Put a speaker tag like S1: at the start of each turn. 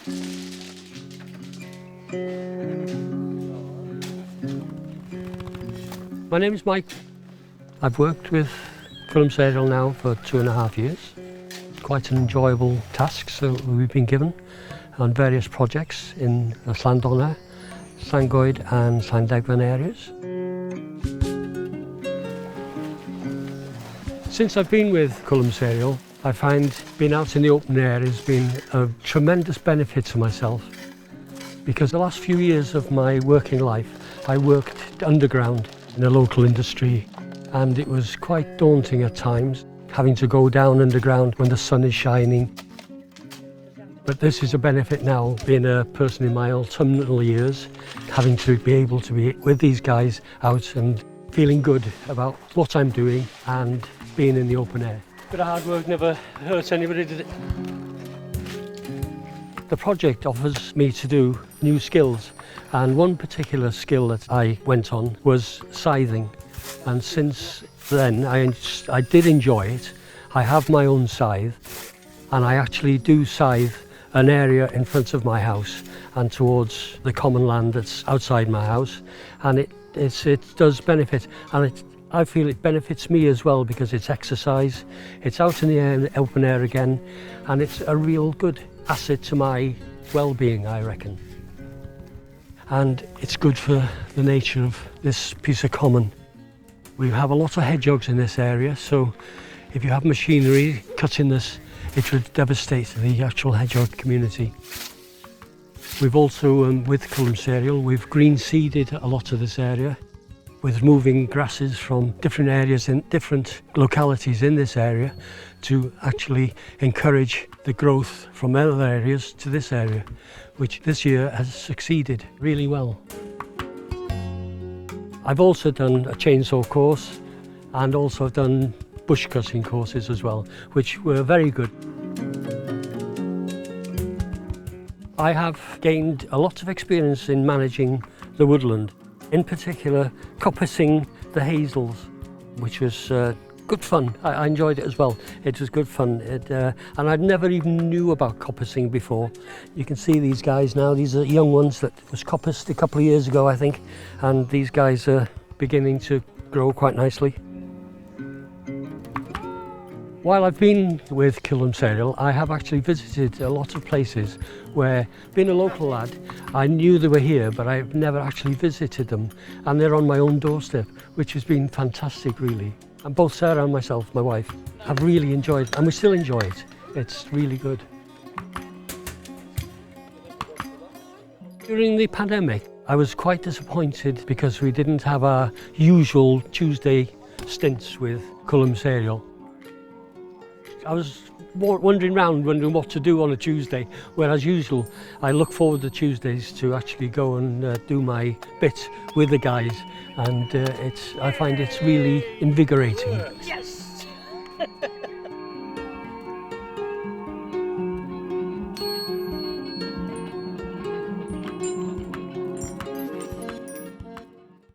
S1: My name is Mike. I've worked with Cwlwm Seiriol now for 2.5 years. Quite an enjoyable task so we've been given on various projects in the Llandonna, Llangoed and Llandegfan areas. Since I've been with Cwlwm Seiriol, I find being out in the open air has been a tremendous benefit to myself, because the last few years of my working life I worked underground in a local industry, and it was quite daunting at times, having to go down underground when the sun is shining. But this is a benefit now, being a person in my autumnal years, having to be able to be with these guys out and feeling good about what I'm doing and being in the open air. A bit of hard work never hurts anybody, does it? The project offers me to do new skills, and one particular skill that I went on was scything, and since then I did enjoy it. I have my own scythe, and I actually do scythe an area in front of my house and towards the common land that's outside my house, and it does benefit, and I feel it benefits me as well, because it's exercise, it's out in the open air again, and it's a real good asset to my well-being, I reckon. And it's good for the nature of this piece of common. We have a lot of hedgehogs in this area, so if you have machinery cutting this, it would devastate the actual hedgehog community. We've also, with Cwlwm Seiriol, we've green seeded a lot of this area, with moving grasses from different areas in different localities in this area to actually encourage the growth from other areas to this area, which this year has succeeded really well. I've also done a chainsaw course, and also I've done bush cutting courses as well, which were very good. I have gained a lot of experience in managing the woodland, in particular coppicing the hazels, which was good fun. I enjoyed it as well. It was good fun, and I'd never even knew about coppicing before. You can see these guys now. These are young ones that was coppiced a couple of years ago, I think, and these guys are beginning to grow quite nicely. While I've been with Cwlwm Seiriol, I have actually visited a lot of places where, being a local lad, I knew they were here, but I've never actually visited them, and they're on my own doorstep, which has been fantastic, really. And both Sarah and myself, my wife, have really enjoyed it, and we still enjoy it. It's really good. During the pandemic, I was quite disappointed because we didn't have our usual Tuesday stints with Cwlwm Seiriol. I was wandering around wondering what to do on a Tuesday, where as usual I look forward to Tuesdays to actually go and do my bit with the guys, and I find it's really invigorating.
S2: Yes!